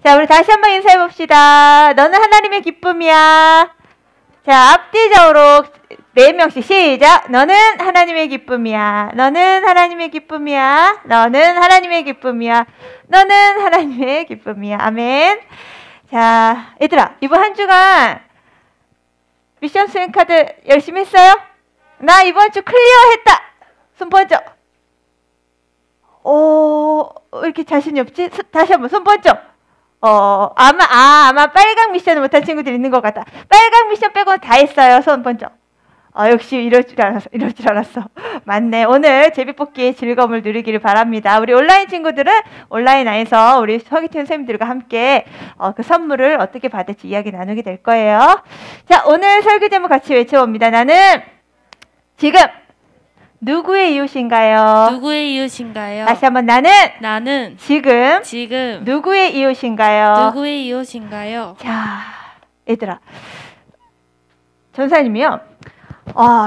자, 우리 다시 한번 인사해 봅시다. 너는 하나님의 기쁨이야. 자, 앞뒤적으로 4명씩 시작. 너는 하나님의 기쁨이야. 너는 하나님의 기쁨이야. 너는 하나님의 기쁨이야. 너는 하나님의 기쁨이야. 아멘. 자, 얘들아, 이번 한 주간 미션 수행 카드 열심히 했어요? 나 이번 주 클리어 했다. 손 번쩍. 왜 이렇게 자신이 없지? 다시 한번 손 번쩍. 아마 빨강 미션을 못한 친구들이 있는 것 같다. 빨강 미션 빼고는 다 했어요. 손 번쩍. 역시 이럴 줄 알았어. 맞네. 오늘 제비뽑기의 즐거움을 누리기를 바랍니다. 우리 온라인 친구들은 온라인 안에서 우리 서기팀 선생님들과 함께 그 선물을 어떻게 받을지 이야기 나누게 될 거예요. 자, 오늘 설교 제목 같이 외쳐봅니다. 나는 지금 누구의 이웃인가요? 누구의 이웃인가요? 다시 한번 나는 지금 누구의 이웃인가요? 누구의 이웃인가요? 자, 얘들아, 전사님이요.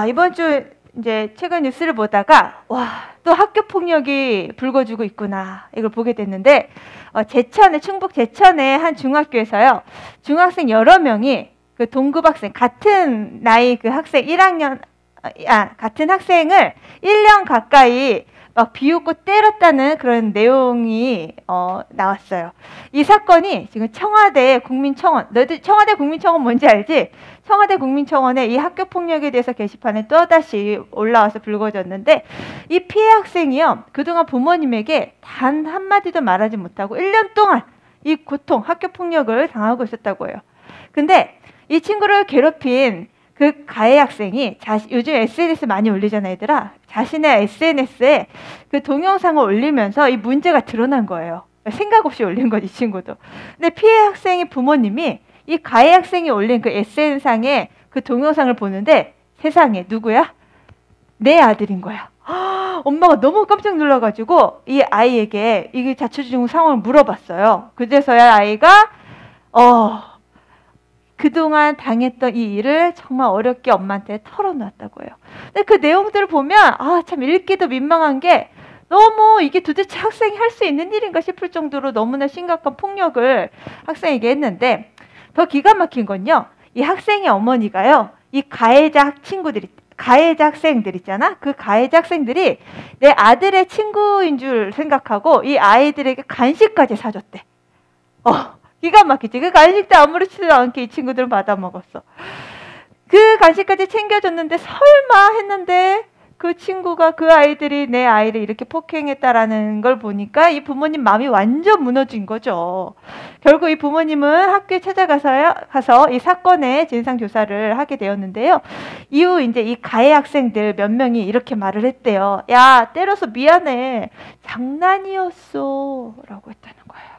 이번 주 이제 최근 뉴스를 보다가 또 학교 폭력이 불거지고 있구나 이걸 보게 됐는데 충북 제천의 한 중학교에서요, 중학생 여러 명이 그 동급 학생 같은 나이 그 학생 1학년 같은 학생을 1년 가까이 막 비웃고 때렸다는 그런 내용이 나왔어요. 이 사건이 지금 청와대 국민청원, 너희들 청와대 국민청원 뭔지 알지? 청와대 국민청원에 이 학교 폭력에 대해서 게시판에 또다시 올라와서 불거졌는데, 이 피해 학생이요, 그동안 부모님에게 단 한마디도 말하지 못하고 1년 동안 이 고통, 학교 폭력을 당하고 있었다고 해요. 근데 이 친구를 괴롭힌 그 가해 학생이 요즘 SNS 많이 올리잖아, 얘들아. 자신의 SNS에 그 동영상을 올리면서 이 문제가 드러난 거예요. 생각 없이 올린 거지, 이 친구도. 근데 피해 학생의 부모님이 이 가해 학생이 올린 그 SNS상에 그 동영상을 보는데 세상에 누구야? 내 아들인 거야. 엄마가 너무 깜짝 놀라가지고 이 아이에게 이게 자초지종 상황을 물어봤어요. 그제서야 아이가 그동안 당했던 이 일을 정말 어렵게 엄마한테 털어놨다고 해요. 근데 그 내용들을 보면 참 읽기도 민망한 게, 너무 이게 도대체 학생이 할 수 있는 일인가 싶을 정도로 너무나 심각한 폭력을 학생에게 했는데, 더 기가 막힌 건요, 이 학생의 어머니가요, 이 가해자 학생들 있잖아. 그 가해자 학생들이 내 아들의 친구인 줄 생각하고 이 아이들에게 간식까지 사줬대. 기가 막히지. 그 간식도 아무렇지도 않게 이 친구들은 받아 먹었어. 그 간식까지 챙겨줬는데 설마 했는데 그 친구가, 그 아이들이 내 아이를 이렇게 폭행했다라는 걸 보니까 이 부모님 마음이 완전 무너진 거죠. 결국 이 부모님은 학교에 가서 이 사건의 진상 조사를 하게 되었는데요. 이후 이제 이 가해 학생들 몇 명이 이렇게 말을 했대요. 야, 때려서 미안해. 장난이었어. 라고 했다는 거예요.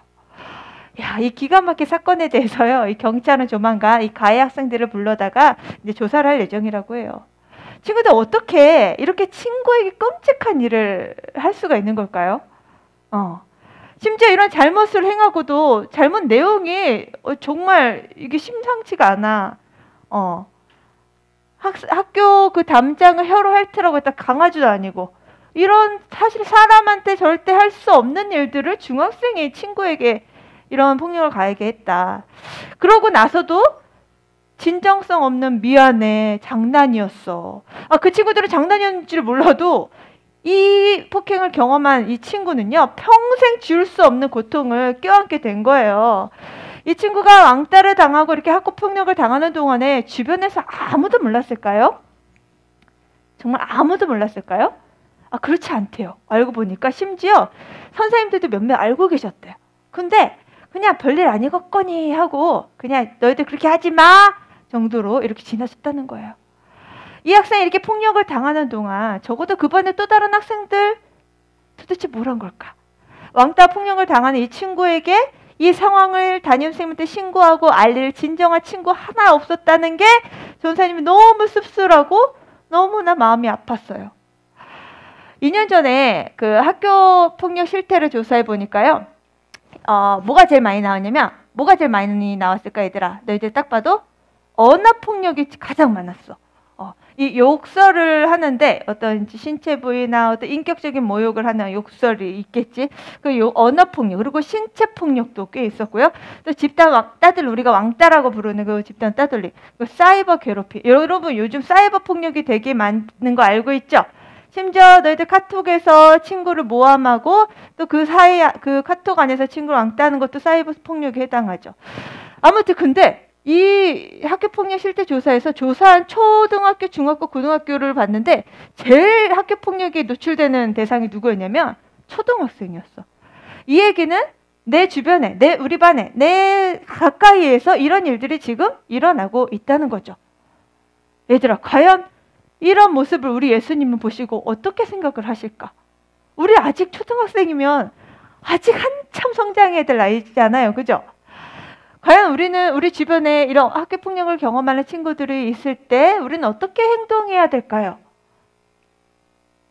야, 이 기가 막힌 사건에 대해서요, 이 경찰은 조만간 이 가해 학생들을 불러다가 이제 조사를 할 예정이라고 해요. 친구들, 어떻게 이렇게 친구에게 끔찍한 일을 할 수가 있는 걸까요? 심지어 이런 잘못을 행하고도 잘못 내용이 정말 이게 심상치가 않아. 학교 그 담장을 혀로 핥으라고 했다 강아지도 아니고, 이런 사실 사람한테 절대 할 수 없는 일들을 중학생의 친구에게 이런 폭력을 가하게 했다. 그러고 나서도 진정성 없는 미안해, 장난이었어. 그 친구들은 장난이었는지를 몰라도 이 폭행을 경험한 이 친구는요, 평생 지울 수 없는 고통을 껴안게 된 거예요. 이 친구가 왕따를 당하고 이렇게 학교 폭력을 당하는 동안에 주변에서 아무도 몰랐을까요? 정말 아무도 몰랐을까요? 그렇지 않대요. 알고 보니까 심지어 선생님들도 몇몇 알고 계셨대요. 근데 그냥 별일 아니겠거니 하고 그냥 너희들 그렇게 하지 마 정도로 이렇게 지나쳤다는 거예요. 이 학생이 이렇게 폭력을 당하는 동안 적어도 그 반에 또 다른 학생들 도대체 뭘 한 걸까? 왕따 폭력을 당하는 이 친구에게 이 상황을 담임선생님한테 신고하고 알릴 진정한 친구 하나 없었다는 게 전사님이 너무 씁쓸하고 너무나 마음이 아팠어요. 2년 전에 그 학교 폭력 실태를 조사해 보니까요, 뭐가 제일 많이 나왔냐면, 뭐가 제일 많이 나왔을까, 얘들아? 너희들 딱 봐도 언어 폭력이 가장 많았어. 이 욕설을 하는데 어떤 신체 부위나 어떤 인격적인 모욕을 하는 욕설이 있겠지. 그 언어 폭력 그리고 신체 폭력도 꽤 있었고요. 또 집단 왕따들 우리가 왕따라고 부르는 그 집단 따돌림, 그 사이버 괴롭힘. 여러분 요즘 사이버 폭력이 되게 많은 거 알고 있죠? 심지어 너희들 카톡에서 친구를 모함하고 또 그 사이 그 카톡 안에서 친구를 왕따하는 것도 사이버 폭력에 해당하죠. 아무튼 근데 이 학교폭력 실태 조사에서 조사한 초등학교, 중학교, 고등학교를 봤는데 제일 학교폭력에 노출되는 대상이 누구였냐면 초등학생이었어. 이 얘기는 내 주변에, 우리 반에, 내 가까이에서 이런 일들이 지금 일어나고 있다는 거죠. 얘들아, 과연 이런 모습을 우리 예수님은 보시고 어떻게 생각을 하실까? 우리 아직 초등학생이면 아직 한참 성장해야 될 나이잖아요. 그죠? 과연 우리는 우리 주변에 이런 학교폭력을 경험하는 친구들이 있을 때 우리는 어떻게 행동해야 될까요?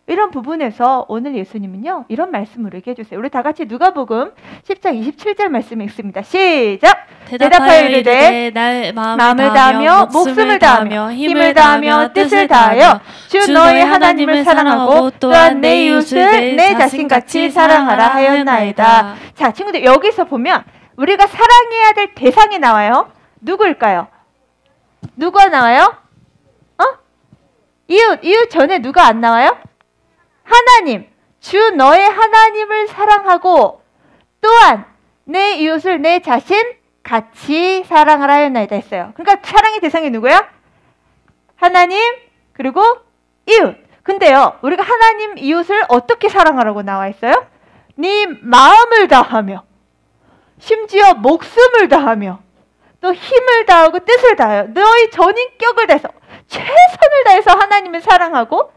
이런 부분에서 오늘 예수님은요, 이런 말씀을 우리에게 해주세요. 우리 다 같이 누가복음 10장 27절 말씀 읽습니다. 시작! 대답하여 이르되 날 마음을 다하며 목숨을 다하며 힘을 다하며 뜻을 다하여 주 너희 하나님을 사랑하고 또한 내 이웃을 내 자신같이 사랑하라 하였나이다. 자, 친구들 여기서 보면 우리가 사랑해야 될 대상이 나와요. 누구일까요? 누가 나와요? 이웃 전에 누가 안 나와요? 하나님, 주 너의 하나님을 사랑하고 또한 내 이웃을 내 자신 같이 사랑하라 하였나이다 했어요. 그러니까 사랑의 대상이 누구야? 하나님 그리고 이웃. 근데요, 우리가 하나님 이웃을 어떻게 사랑하라고 나와 있어요? 네 마음을 다하며 심지어 목숨을 다하며 또 힘을 다하고 뜻을 다하여 너의 전인격을 다해서 최선을 다해서 하나님을 사랑하고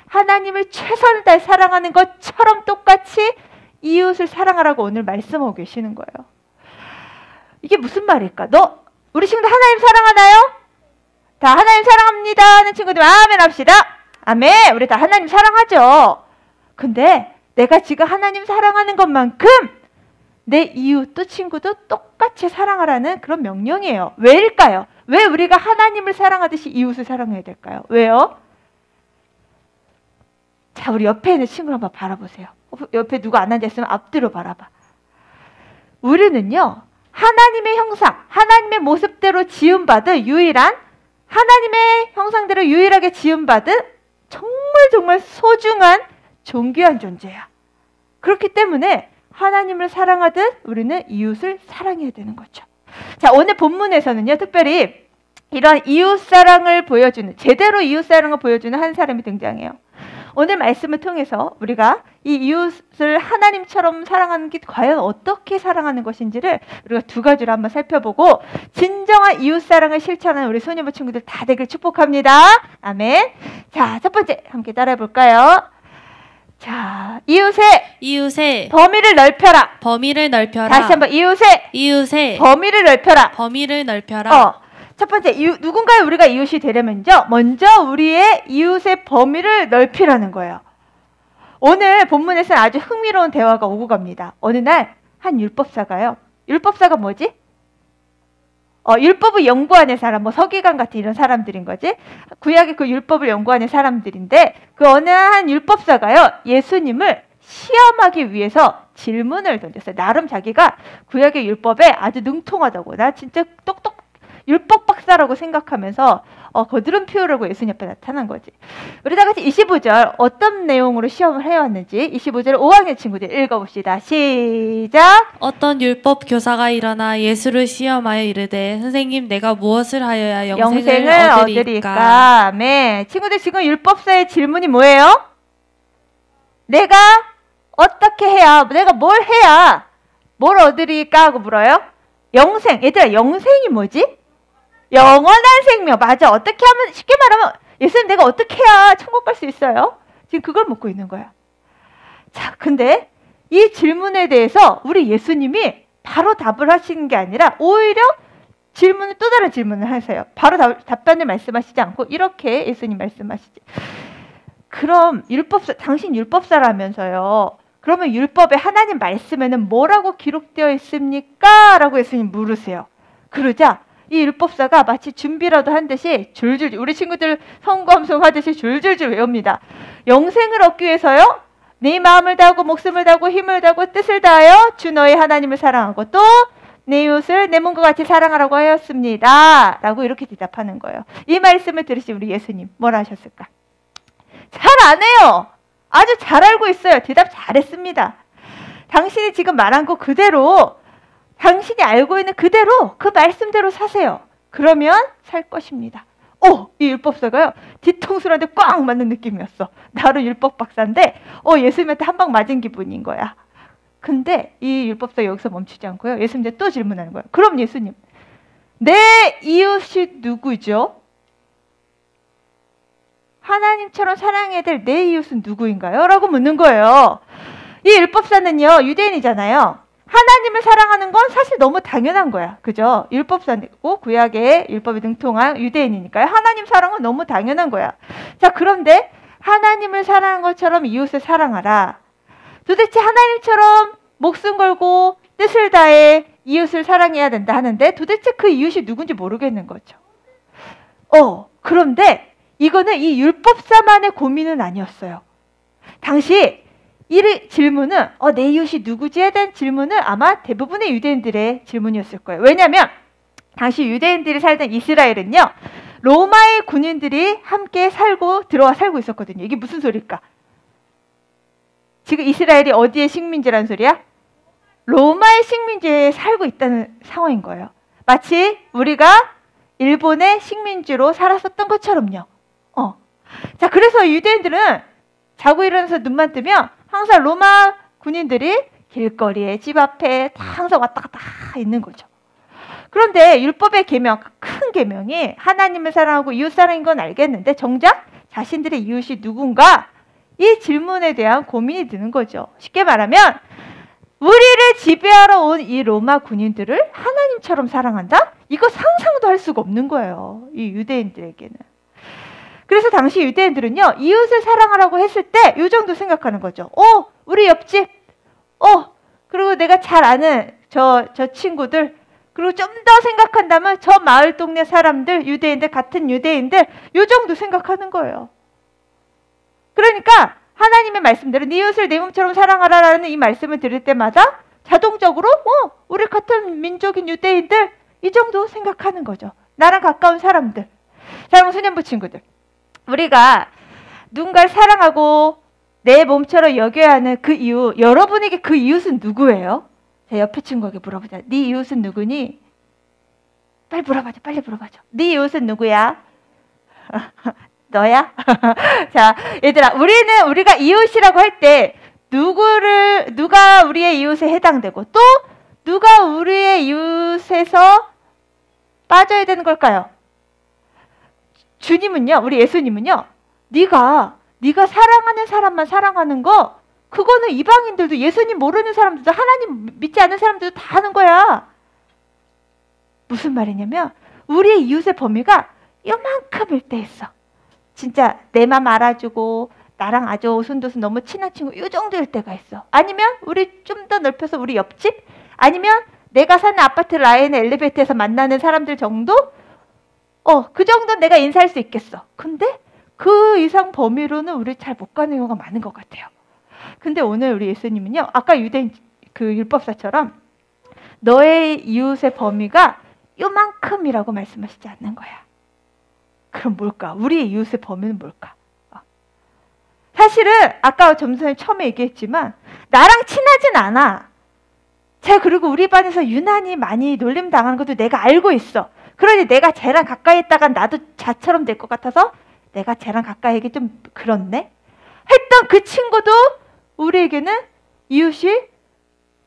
하나님을 최선을 다해 사랑하는 것처럼 똑같이 이웃을 사랑하라고 오늘 말씀하고 계시는 거예요. 이게 무슨 말일까? 우리 친구들 하나님 사랑하나요? 다 하나님 사랑합니다 하는 친구들 아멘 합시다. 아멘. 우리 다 하나님 사랑하죠. 근데 내가 지금 하나님 사랑하는 것만큼 내 이웃도 친구도 똑같이 사랑하라는 그런 명령이에요. 왜일까요? 왜 우리가 하나님을 사랑하듯이 이웃을 사랑해야 될까요? 왜요? 자, 우리 옆에 있는 친구를 한번 바라보세요. 옆에 누가 안 앉아있으면 앞뒤로 바라봐. 우리는요, 하나님의 형상, 하나님의 모습대로 지음받은 유일한, 하나님의 형상대로 유일하게 지음받은 정말 소중한 존귀한 존재야. 그렇기 때문에 하나님을 사랑하듯 우리는 이웃을 사랑해야 되는 거죠. 자, 오늘 본문에서는요, 특별히 이런 이웃사랑을 보여주는, 제대로 이웃사랑을 보여주는 한 사람이 등장해요. 오늘 말씀을 통해서 우리가 이 이웃을 하나님처럼 사랑하는 게 과연 어떻게 사랑하는 것인지를 우리가 두 가지로 한번 살펴보고 진정한 이웃사랑을 실천하는 우리 소녀부 친구들 다 되길 축복합니다. 아멘. 자, 첫 번째 함께 따라해 볼까요? 자, 이웃의 범위를 넓혀라. 다시 한번 이웃의 범위를 넓혀라. 첫 번째, 누군가의 우리가 이웃이 되려면요, 먼저 우리의 이웃의 범위를 넓히라는 거예요. 오늘 본문에서는 아주 흥미로운 대화가 오고 갑니다. 어느 날 한 율법사가요. 율법사가 뭐지? 율법을 연구하는 사람, 서기관 같은 이런 사람들인 거지. 구약의 그 율법을 연구하는 사람들인데 그 어느 한 율법사가요, 예수님을 시험하기 위해서 질문을 던졌어요. 나름 자기가 구약의 율법에 아주 능통하다고, 나 진짜 율법 박사라고 생각하면서 거드름 피우려고 예수님 앞에 나타난 거지. 우리 다 같이 25절 어떤 내용으로 시험을 해왔는지 25절 5학년 친구들 읽어봅시다. 시작. 어떤 율법 교사가 일어나 예수를 시험하여 이르되 선생님, 내가 무엇을 하여야 영생을 얻으리까? 네. 친구들, 지금 율법사의 질문이 뭐예요? 내가 어떻게 해야, 내가 뭘 해야 뭘 얻으리까 하고 물어요. 영생. 얘들아, 영생이 뭐지? 영원한 생명. 맞아. 어떻게 하면, 쉽게 말하면 예수님, 내가 어떻게 해야 천국 갈 수 있어요? 지금 그걸 묻고 있는 거야. 자, 근데 이 질문에 대해서 우리 예수님이 바로 답을 하시는 게 아니라 오히려 또 다른 질문을 하세요. 바로 답변을 말씀하시지 않고 이렇게 예수님 말씀하시지. 그럼 당신 율법사라면서요. 그러면 율법에 하나님 말씀에는 뭐라고 기록되어 있습니까? 라고 예수님 물으세요. 그러자 이 율법사가 마치 준비라도 한 듯이 줄줄, 우리 친구들 성검송 하듯이 줄줄줄 외웁니다. 영생을 얻기 위해서요. 네 마음을 다하고 목숨을 다하고 힘을 다하고 뜻을 다하여 주 너의 하나님을 사랑하고 또 내 이웃을 내 몸과 같이 사랑하라고 하였습니다. 라고 이렇게 대답하는 거예요. 이 말씀을 들으신 우리 예수님 뭐라 하셨을까? 잘 안 해요. 아주 잘 알고 있어요. 대답 잘했습니다. 당신이 지금 말한 거 그대로, 당신이 알고 있는 그대로 그 말씀대로 사세요. 그러면 살 것입니다. 이 율법사가요, 뒤통수한테 꽝 맞는 느낌이었어. 나로 율법 박사인데 예수님한테 한 방 맞은 기분인 거야. 근데 이 율법사 여기서 멈추지 않고요, 예수님한테 또 질문하는 거예요. 그럼 예수님, 내 이웃이 누구죠? 하나님처럼 사랑해야 될 내 이웃은 누구인가요? 라고 묻는 거예요. 이 율법사는요, 유대인이잖아요. 하나님을 사랑하는 건 사실 너무 당연한 거야. 그죠? 율법사고 구약의 율법에 능통한 유대인이니까요. 하나님 사랑은 너무 당연한 거야. 자, 그런데 하나님을 사랑하는 것처럼 이웃을 사랑하라. 도대체 하나님처럼 목숨 걸고 뜻을 다해 이웃을 사랑해야 된다 하는데 도대체 그 이웃이 누군지 모르겠는 거죠. 그런데 이거는 이 율법사만의 고민은 아니었어요. 당시 이 질문은 내 이웃이 누구지에 대한 질문은 아마 대부분의 유대인들의 질문이었을 거예요. 왜냐하면 당시 유대인들이 살던 이스라엘은요, 로마의 군인들이 함께 들어와 살고 있었거든요. 이게 무슨 소리일까? 지금 이스라엘이 어디의 식민지라는 소리야? 로마의 식민지에 살고 있다는 상황인 거예요. 마치 우리가 일본의 식민지로 살았었던 것처럼요. 자, 그래서 유대인들은 자고 일어나서 눈만 뜨면 항상 로마 군인들이 길거리에 집 앞에 다 항상 왔다 갔다 있는 거죠. 그런데 율법의 계명, 큰 계명이 하나님을 사랑하고 이웃 사랑인 건 알겠는데 정작 자신들의 이웃이 누군가, 이 질문에 대한 고민이 드는 거죠. 쉽게 말하면 우리를 지배하러 온 이 로마 군인들을 하나님처럼 사랑한다? 이거 상상도 할 수가 없는 거예요. 이 유대인들에게는. 그래서 당시 유대인들은요, 이웃을 사랑하라고 했을 때 이 정도 생각하는 거죠. 우리 옆집, 그리고 내가 잘 아는 저 친구들, 그리고 좀 더 생각한다면 저 마을 동네 사람들, 유대인들, 같은 유대인들, 이 정도 생각하는 거예요. 그러니까 하나님의 말씀대로 네 이웃을 내 몸처럼 사랑하라라는 이 말씀을 들을 때마다 자동적으로 우리 같은 민족인 유대인들, 이 정도 생각하는 거죠. 나랑 가까운 사람들. 사랑하는 소년부 친구들, 우리가 누군가를 사랑하고 내 몸처럼 여겨야 하는 그 이웃, 여러분에게 그 이웃은 누구예요? 자, 옆에 친구에게 물어보자. 네 이웃은 누구니? 빨리 물어봐줘. 네 이웃은 누구야? 너야? 자, 얘들아, 우리가 이웃이라고 할 때 누가 우리의 이웃에 해당되고 또 누가 우리의 이웃에서 빠져야 되는 걸까요? 주님은요, 우리 예수님은요, 네가 사랑하는 사람만 사랑하는 거, 그거는 이방인들도, 예수님 모르는 사람들도, 하나님 믿지 않는 사람들도 다 하는 거야. 무슨 말이냐면 우리의 이웃의 범위가 요만큼일 때 있어. 진짜 내 맘 알아주고 나랑 아주 오순도순 너무 친한 친구, 이 정도일 때가 있어. 아니면 우리 좀 더 넓혀서 우리 옆집, 아니면 내가 사는 아파트 라인의 엘리베이터에서 만나는 사람들 정도? 그 정도는 내가 인사할 수 있겠어. 근데 그 이상 범위로는 우리 잘 못 가는 경우가 많은 것 같아요. 근데 오늘 우리 예수님은요, 아까 유대인 그 율법사처럼 너의 이웃의 범위가 요만큼이라고 말씀하시지 않는 거야. 그럼 뭘까? 우리의 이웃의 범위는 뭘까? 사실은 아까 점선이 처음에 얘기했지만 나랑 친하진 않아. 자, 그리고 우리 반에서 유난히 많이 놀림 당하는 것도 내가 알고 있어. 그러니 내가 쟤랑 가까이 있다가 나도 자처럼 될 것 같아서 내가 쟤랑 가까이 하기 좀 그렇네? 했던 그 친구도 우리에게는 이웃이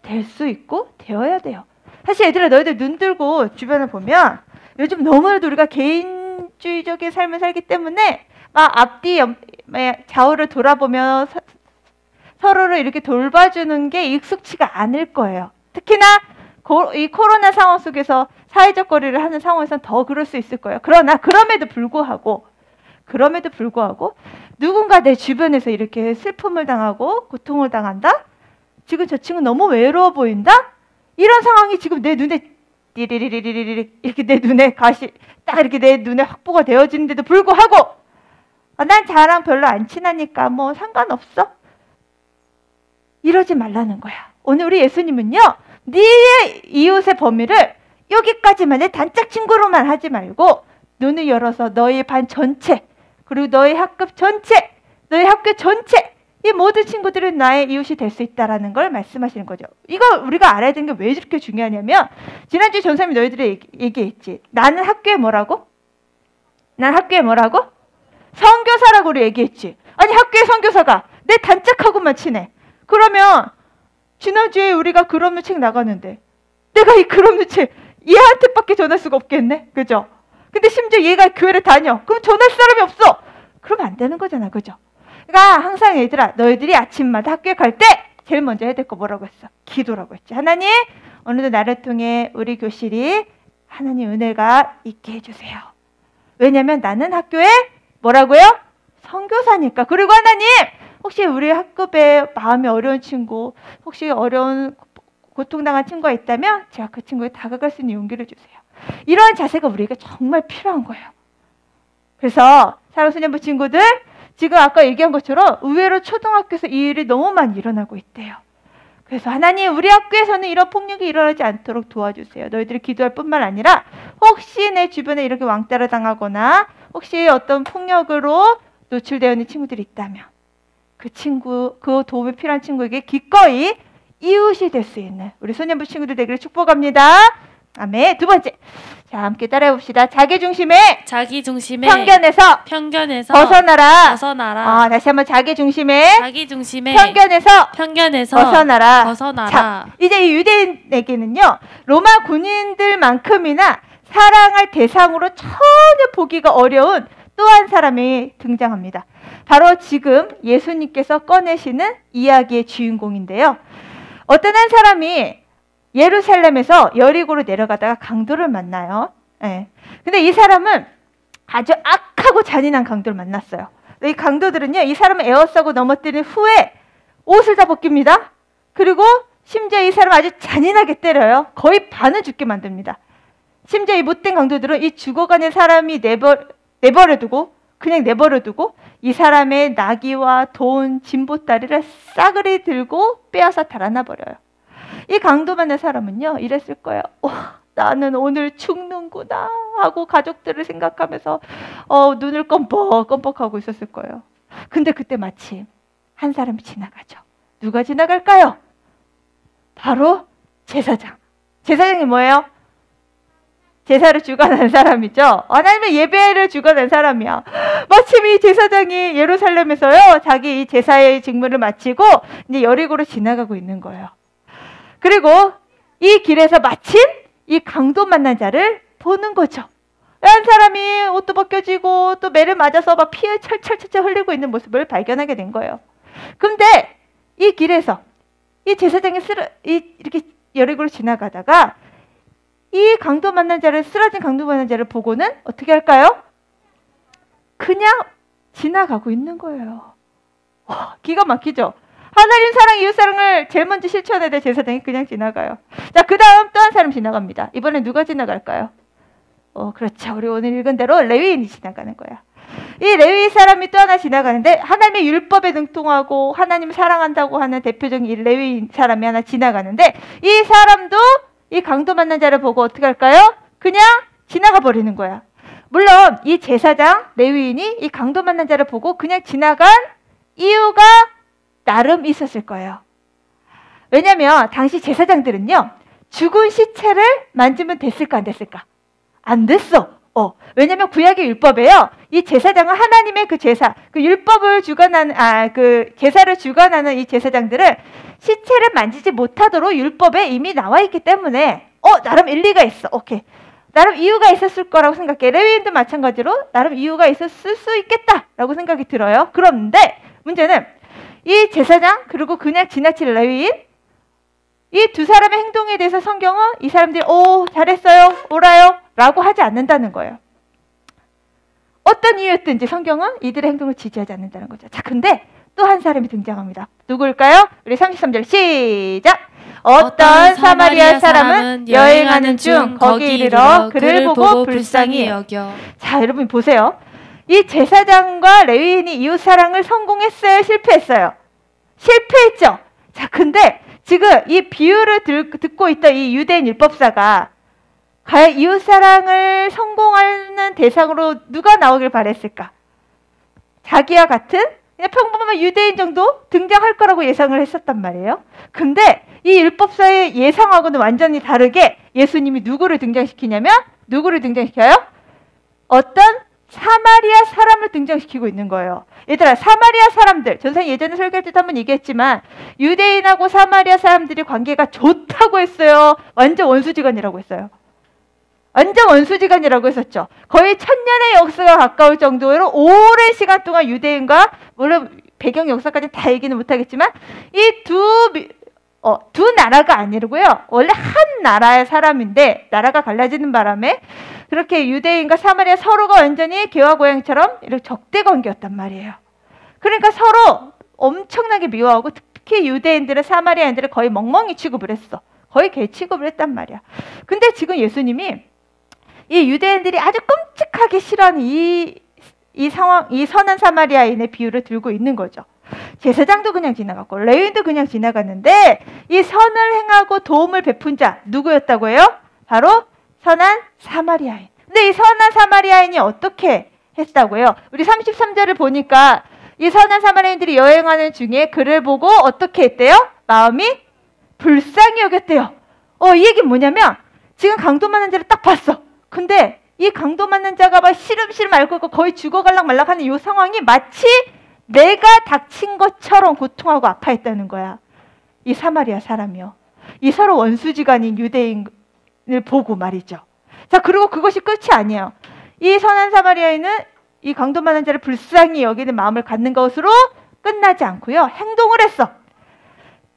될 수 있고 되어야 돼요. 사실 얘들아, 너희들 눈 들고 주변을 보면 요즘 너무나도 우리가 개인주의적인 삶을 살기 때문에 막 앞뒤 좌우를 돌아보며 서로를 이렇게 돌봐주는 게 익숙치가 않을 거예요. 특히나 이 코로나 상황 속에서 사회적 거리를 하는 상황에서는 더 그럴 수 있을 거예요. 그러나 그럼에도 불구하고 누군가 내 주변에서 이렇게 슬픔을 당하고 고통을 당한다? 지금 저 친구 너무 외로워 보인다? 이런 상황이 지금 내 눈에 띠리리리리리 이렇게 내 눈에 가시 딱 이렇게 내 눈에 확보가 되어지는데도 불구하고 난 자랑 별로 안 친하니까 뭐 상관없어. 이러지 말라는 거야. 오늘 우리 예수님은요, 네 이웃의 범위를 여기까지만의 단짝 친구로만 하지 말고 눈을 열어서 너희 반 전체, 그리고 너희 학급 전체, 너희 학교 전체, 이 모든 친구들은 나의 이웃이 될 수 있다라는 걸 말씀하시는 거죠. 이거 우리가 알아야 되는 게 왜 이렇게 중요하냐면, 지난주에 전사님이 너희들이 얘기했지. 나는 학교에 뭐라고? 난 학교에 뭐라고? 선교사라고 우리 얘기했지. 아니 학교에 선교사가 내 단짝하고만 친해. 그러면 지난주에 우리가 그럼루 책 나가는데 내가 이 그럼루 책 얘한테밖에 전할 수가 없겠네. 그죠? 근데 심지어 얘가 교회를 다녀. 그럼 전할 사람이 없어. 그러면 안 되는 거잖아. 그죠? 그러니까 항상 얘들아, 너희들이 아침마다 학교에 갈 때 제일 먼저 해야 될 거 뭐라고 했어? 기도라고 했지. 하나님, 오늘도 나를 통해 우리 교실이 하나님 은혜가 있게 해주세요. 왜냐면 나는 학교에 뭐라고요? 선교사니까. 그리고 하나님, 혹시 우리 학급에 마음이 어려운 친구, 혹시 어려운 고통당한 친구가 있다면 제가 그 친구에 다가갈 수 있는 용기를 주세요. 이러한 자세가 우리에게 정말 필요한 거예요. 그래서 사랑소년부 친구들, 지금 아까 얘기한 것처럼 의외로 초등학교에서 이 일이 너무 많이 일어나고 있대요. 그래서 하나님, 우리 학교에서는 이런 폭력이 일어나지 않도록 도와주세요. 너희들이 기도할 뿐만 아니라 혹시 내 주변에 이렇게 왕따를 당하거나 혹시 어떤 폭력으로 노출되어 있는 친구들이 있다면 그 친구, 그 도움이 필요한 친구에게 기꺼이 이웃이 될 수 있는 우리 소년부 친구들 되기를 축복합니다. 아멘. 두 번째, 자 함께 따라해 봅시다. 자기중심의 편견에서 벗어나라. 다시 한번 자기중심의 편견에서 벗어나라. 자, 이제 이 유대인에게는요, 로마 군인들만큼이나 사랑할 대상으로 전혀 보기가 어려운 또 한 사람이 등장합니다. 바로 지금 예수님께서 꺼내시는 이야기의 주인공인데요. 어떤 한 사람이 예루살렘에서 여리고로 내려가다가 강도를 만나요. 네. 근데 이 사람은 아주 악하고 잔인한 강도를 만났어요. 이 강도들은요, 이 사람을 에워싸고 넘어뜨린 후에 옷을 다 벗깁니다. 그리고 심지어 이 사람을 아주 잔인하게 때려요. 거의 반을 죽게 만듭니다. 심지어 이 못된 강도들은 이 죽어가는 사람이 내버려두고 이 사람의 나귀와 돈, 진보다리를 싸그리 들고 빼앗아 달아나 버려요. 이 강도 만난 사람은요, 이랬을 거예요. 나는 오늘 죽는구나 하고 가족들을 생각하면서 눈을 껌뻑껌뻑하고 있었을 거예요. 근데 그때 마침 한 사람이 지나가죠. 누가 지나갈까요? 바로 제사장. 제사장이 뭐예요? 제사를 주관하는 사람이죠. 하나님의 예배를 주관하는 사람이야. 마침 이 제사장이 예루살렘에서요, 자기 이 제사의 직무를 마치고 이제 여리고로 지나가고 있는 거예요. 그리고 이 길에서 마침 이 강도 만난 자를 보는 거죠. 한 사람이 옷도 벗겨지고 또 매를 맞아서 막 피에 철철철 흘리고 있는 모습을 발견하게 된 거예요. 근데 이 길에서 이 제사장이 이렇게 여리고로 지나가다가 이 강도 만난 자를, 쓰러진 강도 만난 자를 보고는 어떻게 할까요? 그냥 지나가고 있는 거예요. 기가 막히죠? 하나님 사랑, 이웃 사랑을 제일 먼저 실천해야 될 제사장이 그냥 지나가요. 자, 그 다음 또 한 사람 지나갑니다. 이번엔 누가 지나갈까요? 그렇죠. 우리 오늘 읽은 대로 레위인이 지나가는 거야. 이 레위 사람이 또 하나 지나가는데, 하나님의 율법에 능통하고 하나님을 사랑한다고 하는 대표적인 이 레위 사람이 하나 지나가는데, 이 사람도 이 강도 만난 자를 보고 어떻게 할까요? 그냥 지나가 버리는 거야. 물론 이 제사장, 레위인이 이 강도 만난 자를 보고 그냥 지나간 이유가 나름 있었을 거예요. 왜냐면 당시 제사장들은요, 죽은 시체를 만지면 됐을까 안 됐을까? 안 됐어. 왜냐면 구약의 율법에요, 이 제사장은 하나님의 그 제사, 그 율법을 주관하는, 그 제사를 주관하는 이 제사장들은 시체를 만지지 못하도록 율법에 이미 나와 있기 때문에 나름 일리가 있어. 오케이. 나름 이유가 있었을 거라고 생각해. 레위인도 마찬가지로 나름 이유가 있었을 수 있겠다라고 생각이 들어요. 그런데 문제는 이 제사장 그리고 그냥 지나칠 레위인, 이 두 사람의 행동에 대해서 성경은 이 사람들이 잘했어요, 옳아요 라고 하지 않는다는 거예요. 어떤 이유였든지 성경은 이들의 행동을 지지하지 않는다는 거죠. 자, 근데 또 한 사람이 등장합니다. 누구일까요? 우리 33절 시작! 어떤 사마리아 사람은 여행하는 중 거기 이르러 그를 보고 불쌍히 여겨. 자, 여러분 보세요. 이 제사장과 레위인이 이웃사랑을 성공했어요? 실패했어요? 실패했죠? 자, 근데 지금 이 비유를 듣고 있던 이 유대인 율법사가 과연 이웃사랑을 성공하는 대상으로 누가 나오길 바랬을까? 자기와 같은 그냥 평범한 유대인 정도 등장할 거라고 예상을 했었단 말이에요. 근데 이 율법사의 예상하고는 완전히 다르게 예수님이 누구를 등장시키냐면 누구를 등장시켜요? 어떤 사마리아 사람을 등장시키고 있는 거예요. 얘들아, 사마리아 사람들, 전선생님 예전에 설교할 때도 한번 얘기했지만 유대인하고 사마리아 사람들이 관계가 좋다고 했어요? 완전 원수지간이라고 했어요? 완전 원수지간이라고 했었죠. 거의 1000년의 역사가 가까울 정도로 오랜 시간 동안 유대인과, 물론 배경 역사까지 다 얘기는 못하겠지만 이 두 나라가 아니고요. 원래 한 나라의 사람인데 나라가 갈라지는 바람에 그렇게 유대인과 사마리아 서로가 완전히 개와 고양이처럼 이렇게 적대 관계였단 말이에요. 그러니까 서로 엄청나게 미워하고 특히 유대인들은 사마리아인들을 거의 멍멍이 취급을 했어. 거의 개 취급을 했단 말이야. 근데 지금 예수님이 이 유대인들이 아주 끔찍하게 싫어하는 이 상황, 이 선한 사마리아인의 비유를 들고 있는 거죠. 제사장도 그냥 지나갔고 레위인도 그냥 지나갔는데 이 선을 행하고 도움을 베푼 자 누구였다고 해요? 바로 선한 사마리아인. 근데 이 선한 사마리아인이 어떻게 했다고요? 우리 33절을 보니까 이 선한 사마리아인들이 여행하는 중에 그를 보고 어떻게 했대요? 마음이 불쌍히 여겼대요. 이 얘기는 뭐냐면 지금 강도 맞는 자를 딱 봤어. 근데 이 강도 맞는 자가 막 시름시름 앓고 있고 거의 죽어갈락 말락하는 이 상황이 마치 내가 닥친 것처럼 고통하고 아파했다는 거야. 이 사마리아 사람이요. 이 서로 원수지간인 유대인을 보고 말이죠. 자, 그리고 그것이 끝이 아니에요. 이 선한 사마리아인은 이 강도 많은 자를 불쌍히 여기는 마음을 갖는 것으로 끝나지 않고요. 행동을 했어.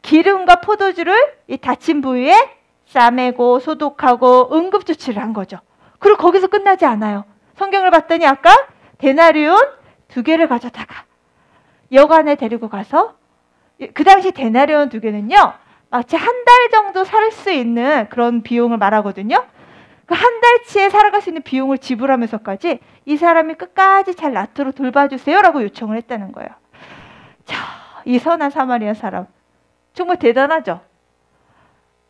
기름과 포도주를 이 다친 부위에 싸매고 소독하고 응급조치를 한 거죠. 그리고 거기서 끝나지 않아요. 성경을 봤더니 아까 데나리온 2개를 가져다가 여관에 데리고 가서, 그 당시 데나리온 2개는요 마치 한 달 정도 살 수 있는 그런 비용을 말하거든요. 그 한 달치에 살아갈 수 있는 비용을 지불하면서까지 이 사람이 끝까지 잘 낫도록 돌봐주세요 라고 요청을 했다는 거예요. 자, 이 선한 사마리아 사람 정말 대단하죠.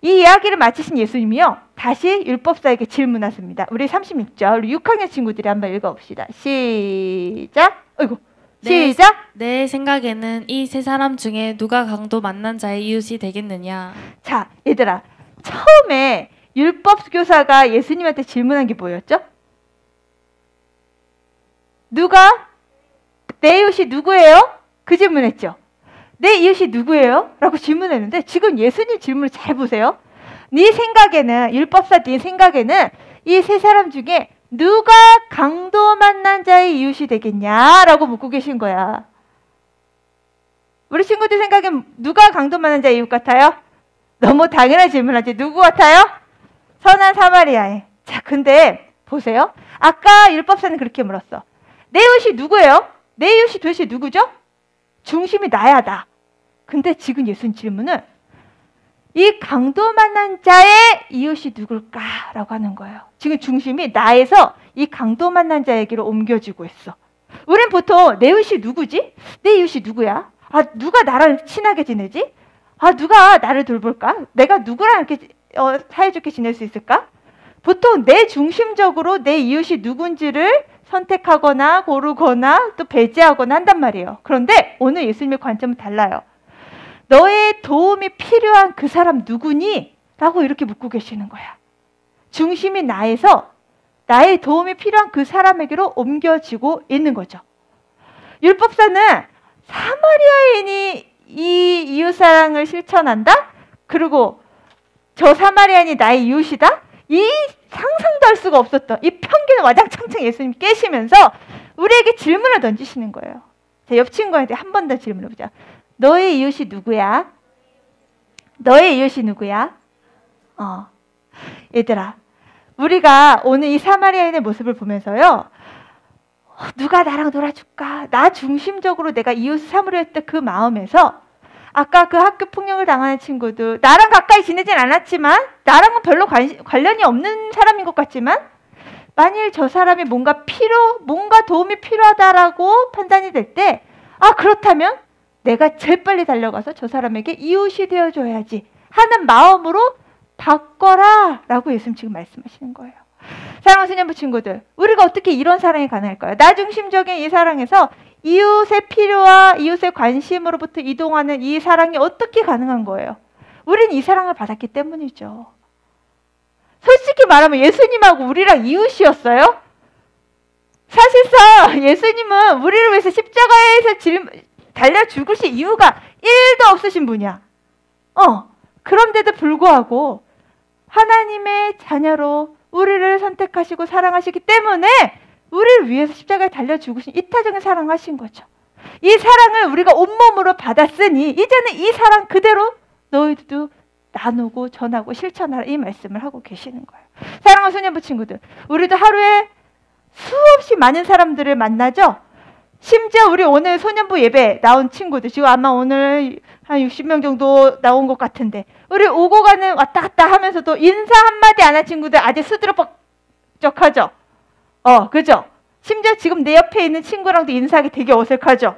이 이야기를 마치신 예수님이요 다시 율법사에게 질문하십니다. 우리 36절 우리 6학년 친구들이 한번 읽어봅시다. 시작. 어이구. 시작. 내 생각에는 이 세 사람 중에 누가 강도 만난 자의 이웃이 되겠느냐. 자, 얘들아, 처음에 율법교사가 예수님한테 질문한 게 뭐였죠? 누가? 내 이웃이 누구예요? 그 질문했죠. 내 이웃이 누구예요? 라고 질문했는데 지금 예수님 질문을 잘 보세요. 네 생각에는, 율법사 네 생각에는 이 세 사람 중에 누가 강도 만난 자의 이웃이 되겠냐라고 묻고 계신 거야. 우리 친구들 생각엔 누가 강도 만난 자의 이웃 같아요? 너무 당연한 질문하지. 누구 같아요? 선한 사마리아인. 자, 근데 보세요. 아까 율법사는 그렇게 물었어. 내 이웃이 누구예요? 내 이웃이 도대체 누구죠? 중심이 나야, 나. 근데 지금 예수님 질문은 이 강도 만난 자의 이웃이 누굴까라고 하는 거예요. 지금 중심이 나에서 이 강도 만난 자에게로 옮겨지고 있어. 우린 보통 내 이웃이 누구지? 내 이웃이 누구야? 아, 누가 나랑 친하게 지내지? 아, 누가 나를 돌볼까? 내가 누구랑 이렇게 사이좋게 지낼 수 있을까? 보통 내 중심적으로 내 이웃이 누군지를 선택하거나 고르거나 또 배제하거나 한단 말이에요. 그런데 오늘 예수님의 관점은 달라요. 너의 도움이 필요한 그 사람 누구니? 라고 이렇게 묻고 계시는 거야. 중심이 나에서 나의 도움이 필요한 그 사람에게로 옮겨지고 있는 거죠. 율법사는 사마리아인이 이 이웃사랑을 실천한다? 그리고 저 사마리아인이 나의 이웃이다? 이 상상도 할 수가 없었던 이 편견을 와장창창 예수님 깨시면서 우리에게 질문을 던지시는 거예요. 자, 옆 친구한테 한 번 더 질문해보자. 너의 이웃이 누구야? 너의 이웃이 누구야? 얘들아, 우리가 오늘 이 사마리아인의 모습을 보면서요, 누가 나랑 놀아줄까? 나 중심적으로 내가 이웃을 삼으려 했던 그 마음에서 아까 그 학교 폭력을 당하는 친구들, 나랑 가까이 지내진 않았지만 나랑은 별로 관련이 없는 사람인 것 같지만 만일 저 사람이 뭔가 도움이 필요하다라고 판단이 될 때, 그렇다면 내가 제일 빨리 달려가서 저 사람에게 이웃이 되어줘야지 하는 마음으로 바꿔라 라고 예수님 지금 말씀하시는 거예요. 사랑하는 소년부 친구들, 우리가 어떻게 이런 사랑이 가능할까요? 나 중심적인 이 사랑에서 이웃의 필요와 이웃의 관심으로부터 이동하는 이 사랑이 어떻게 가능한 거예요? 우린 이 사랑을 받았기 때문이죠. 솔직히 말하면 예수님하고 우리랑 이웃이었어요? 사실상 예수님은 우리를 위해서 십자가에서 달려 죽으실 이유가 1도 없으신 분이야. 그런데도 불구하고 하나님의 자녀로 우리를 선택하시고 사랑하시기 때문에 우리를 위해서 십자가에 달려 죽으신 이타적인 사랑을 하신 거죠. 이 사랑을 우리가 온몸으로 받았으니 이제는 이 사랑 그대로 너희들도 나누고 전하고 실천하라, 이 말씀을 하고 계시는 거예요. 사랑하는 소년부 친구들, 우리도 하루에 수없이 많은 사람들을 만나죠. 심지어 우리 오늘 소년부 예배 나온 친구들, 지금 아마 오늘 한 60명 정도 나온 것 같은데, 우리 오고 가는 왔다 갔다 하면서도 인사 한마디 안 한 친구들 아직 수두룩벅적하죠. 그죠? 심지어 지금 내 옆에 있는 친구랑도 인사하기 되게 어색하죠.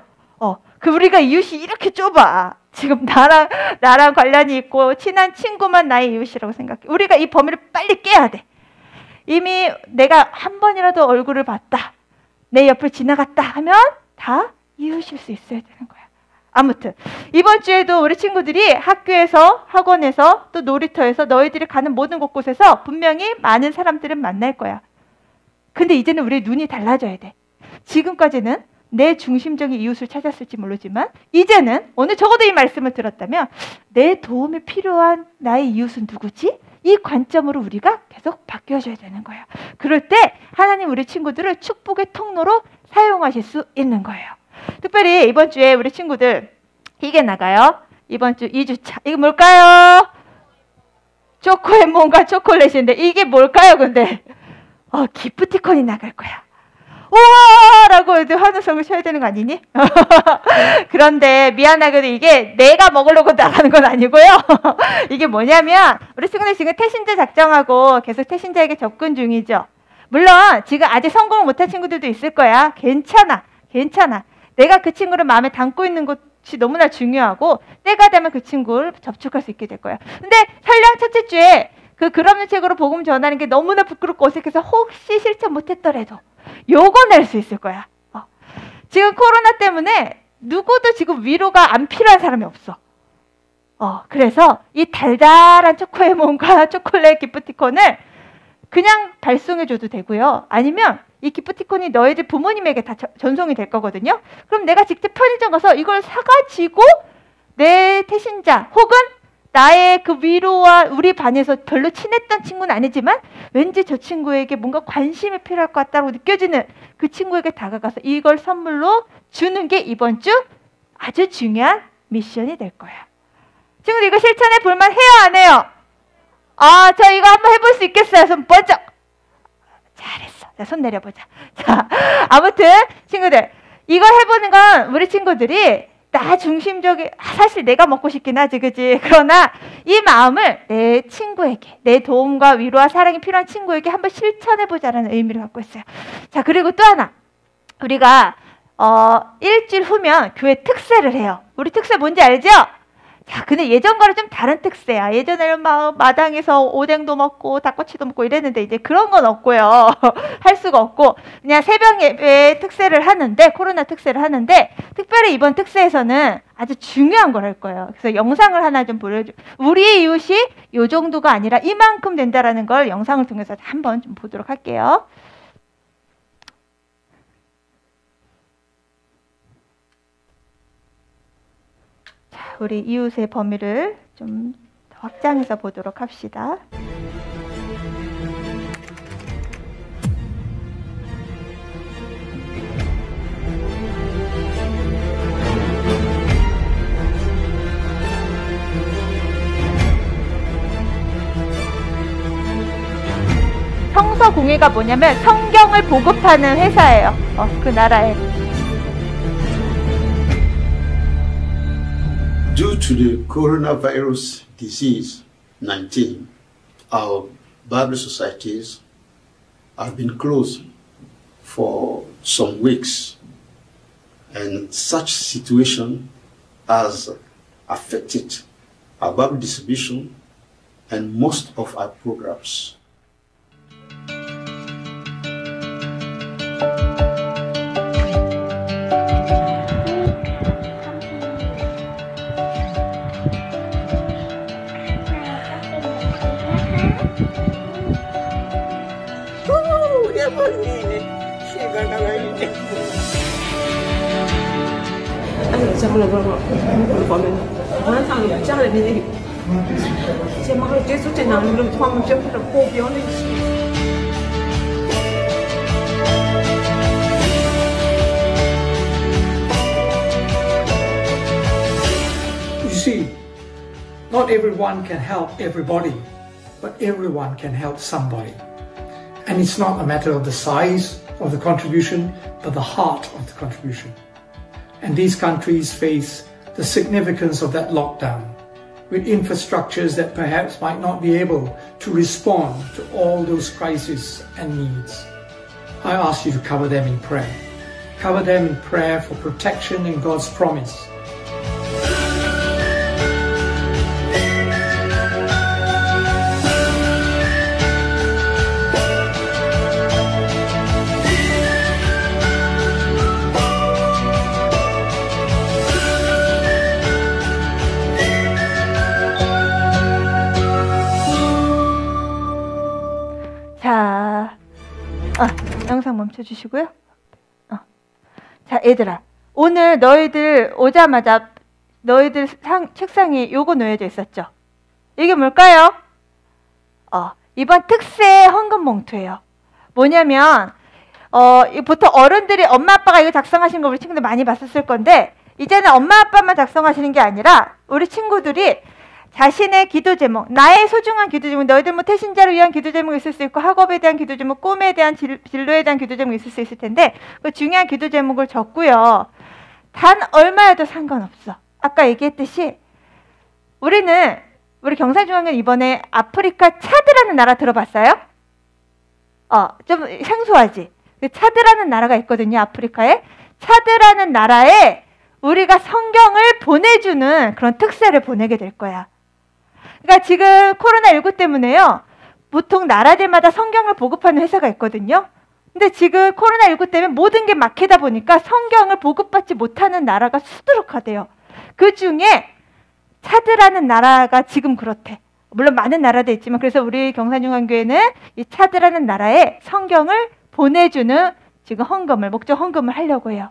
우리가 이웃이 이렇게 좁아. 지금 나랑 관련이 있고 친한 친구만 나의 이웃이라고 생각해. 우리가 이 범위를 빨리 깨야 돼. 이미 내가 한 번이라도 얼굴을 봤다, 내 옆을 지나갔다 하면 다 이웃일 수 있어야 되는 거야. 아무튼 이번 주에도 우리 친구들이 학교에서, 학원에서, 또 놀이터에서 너희들이 가는 모든 곳곳에서 분명히 많은 사람들은 만날 거야. 근데 이제는 우리 눈이 달라져야 돼. 지금까지는 내 중심적인 이웃을 찾았을지 모르지만 이제는 오늘 적어도 이 말씀을 들었다면 내 도움이 필요한 나의 이웃은 누구지? 이 관점으로 우리가 계속 바뀌어줘야 되는 거예요. 그럴 때 하나님 우리 친구들을 축복의 통로로 사용하실 수 있는 거예요. 특별히 이번 주에 우리 친구들 이게 나가요. 이번 주 2주차. 이게 뭘까요? 초코에 뭔가 초콜릿인데 이게 뭘까요? 근데 기프티콘이 나갈 거야. 우와! 라고 환호성을 쳐야 되는 거 아니니? 그런데 미안하게도 이게 내가 먹으려고 나가는 건 아니고요. 이게 뭐냐면 우리 친구들 지금 태신자 작정하고 계속 태신자에게 접근 중이죠. 물론 지금 아직 성공을 못한 친구들도 있을 거야. 괜찮아. 내가 그 친구를 마음에 담고 있는 것이 너무나 중요하고 때가 되면 그 친구를 접촉할 수 있게 될 거야. 근데 설령 첫째 주에 글 없는 책으로 복음 전하는 게 너무나 부끄럽고 어색해서 혹시 실천 못했더라도 요거 낼 수 있을 거야. 지금 코로나 때문에 누구도 지금 위로가 안 필요한 사람이 없어. 그래서 이 달달한 초코에몬과 초콜릿 기프티콘을 그냥 발송해줘도 되고요. 아니면 이 기프티콘이 너희들 부모님에게 다 전송이 될 거거든요. 그럼 내가 직접 편의점 가서 이걸 사가지고 내 태신자 혹은 나의 그 위로와 우리 반에서 별로 친했던 친구는 아니지만 왠지 저 친구에게 뭔가 관심이 필요할 것 같다고 느껴지는 그 친구에게 다가가서 이걸 선물로 주는 게 이번 주 아주 중요한 미션이 될 거야. 친구들 이거 실천해 볼만 해요, 안 해요? 저 이거 한번 해볼 수 있겠어요? 손 번쩍. 잘했어. 자, 손 내려보자. 자, 아무튼 친구들 이거 해보는 건 우리 친구들이 나 중심적인, 사실 내가 먹고 싶긴 하지, 그지? 그러나 이 마음을 내 친구에게, 내 도움과 위로와 사랑이 필요한 친구에게 한번 실천해보자라는 의미를 갖고 있어요. 자, 그리고 또 하나. 우리가 일주일 후면 교회 특세를 해요. 우리 특세 뭔지 알죠? 자, 근데 예전과는 좀 다른 특세야. 예전에는 막 마당에서 오뎅도 먹고 닭꼬치도 먹고 이랬는데 이제 그런 건 없고요. 할 수가 없고 그냥 새벽 예배 특세를 하는데, 코로나 특세를 하는데 특별히 이번 특세에서는 아주 중요한 걸 할 거예요. 그래서 영상을 하나 좀 보여줘. 우리 이웃이 요 정도가 아니라 이만큼 된다라는 걸 영상을 통해서 한번 좀 보도록 할게요. 우리 이웃의 범위를 좀 확장해서 보도록 합시다. 성서공회가 뭐냐면 성경을 보급하는 회사예요. 그 나라에. Due to the coronavirus disease 19, our Bible societies have been closed for some weeks, and such situation has affected our Bible distribution and most of our programs. You see, not everyone can help everybody, but everyone can help somebody. And it's not a matter of the size of the contribution, but the heart of the contribution. And these countries face the significance of that lockdown, with infrastructures that perhaps might not be able to respond to all those crises and needs. I ask you to cover them in prayer. Cover them in prayer for protection in God's promise. 자, 영상 멈춰주시고요. 자, 얘들아, 오늘 너희들 오자마자 너희들 책상에 요거 놓여져 있었죠? 이게 뭘까요? 이번 특세 헌금 봉투예요. 뭐냐면 보통 어른들이 엄마 아빠가 이거 작성하신 거 우리 친구들 많이 봤었을 건데, 이제는 엄마 아빠만 작성하시는 게 아니라 우리 친구들이 자신의 기도 제목, 나의 소중한 기도 제목, 너희들 뭐 태신자를 위한 기도 제목이 있을 수 있고, 학업에 대한 기도 제목, 꿈에 대한 진로에 대한 기도 제목이 있을 수 있을 텐데, 그 중요한 기도 제목을 적고요. 단 얼마여도 상관없어. 아까 얘기했듯이 우리 경산중앙교회 이번에 아프리카 차드라는 나라 들어봤어요? 좀 생소하지? 차드라는 나라가 있거든요, 아프리카에. 차드라는 나라에 우리가 성경을 보내주는 그런 특세를 보내게 될 거야. 그러니까 지금 코로나19 때문에요, 보통 나라들마다 성경을 보급하는 회사가 있거든요. 근데 지금 코로나19 때문에 모든 게 막히다 보니까 성경을 보급받지 못하는 나라가 수두룩하대요. 그 중에 차드라는 나라가 지금 그렇대. 물론 많은 나라도 있지만, 그래서 우리 경산중앙교회는 이 차드라는 나라에 성경을 보내주는 지금 목적 헌금을 하려고 해요.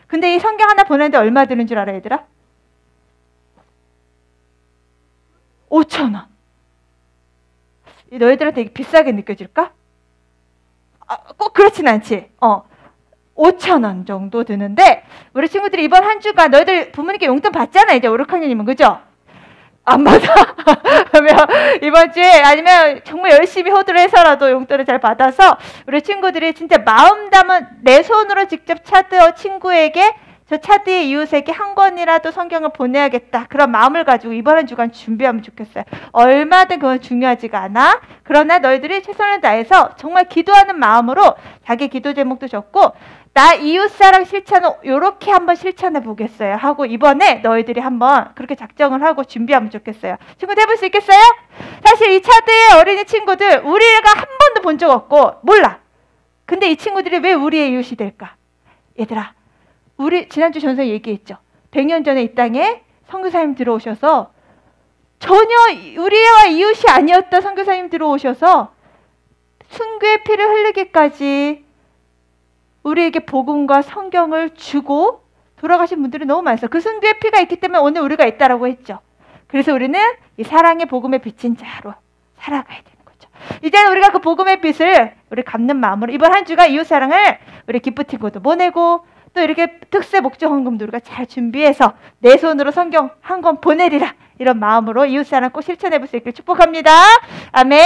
근데 이 성경 하나 보내는데 얼마 드는 줄 알아, 얘들아? 5,000원. 너희들한테 되게 비싸게 느껴질까? 꼭 그렇진 않지. 5,000원 정도 드는데, 우리 친구들이 이번 한 주간 너희들 부모님께 용돈 받잖아, 이제 5, 6학년이면, 그죠? 안 받아. 그러면 이번 주에 아니면 정말 열심히 호도를 해서라도 용돈을 잘 받아서 우리 친구들이 진짜 마음 담은 내 손으로 직접 차드 친구에게, 저 차드의 이웃에게 한 권이라도 성경을 보내야겠다, 그런 마음을 가지고 이번 한 주간 준비하면 좋겠어요. 얼마든 그건 중요하지가 않아. 그러나 너희들이 최선을 다해서 정말 기도하는 마음으로 자기 기도 제목도 적고, 나 이웃사랑 실천은 요렇게 한번 실천해 보겠어요 하고 이번에 너희들이 한번 그렇게 작정을 하고 준비하면 좋겠어요. 친구들 해볼 수 있겠어요? 사실 이 차드의 어린이 친구들 우리가 한 번도 본 적 없고 몰라. 근데 이 친구들이 왜 우리의 이웃이 될까? 얘들아, 우리 지난주 전서 얘기했죠. 100년 전에 이 땅에 선교사님 들어오셔서 전혀 우리와 이웃이 아니었던 선교사님 들어오셔서 순교의 피를 흘리기까지 우리에게 복음과 성경을 주고 돌아가신 분들이 너무 많았어요. 그 순교의 피가 있기 때문에 오늘 우리가 있다라고 했죠. 그래서 우리는 이 사랑의 복음에 비친 자로 살아가야 되는 거죠. 이제는 우리가 그 복음의 빛을 우리 갚는 마음으로 이번 한 주가 이웃사랑을 우리 기프티콘도 보내고, 또 이렇게 특세 목적 헌금도 우리가 잘 준비해서 내 손으로 성경 한 권 보내리라, 이런 마음으로 이웃사랑 꼭 실천해 볼 수 있길 축복합니다. 아멘.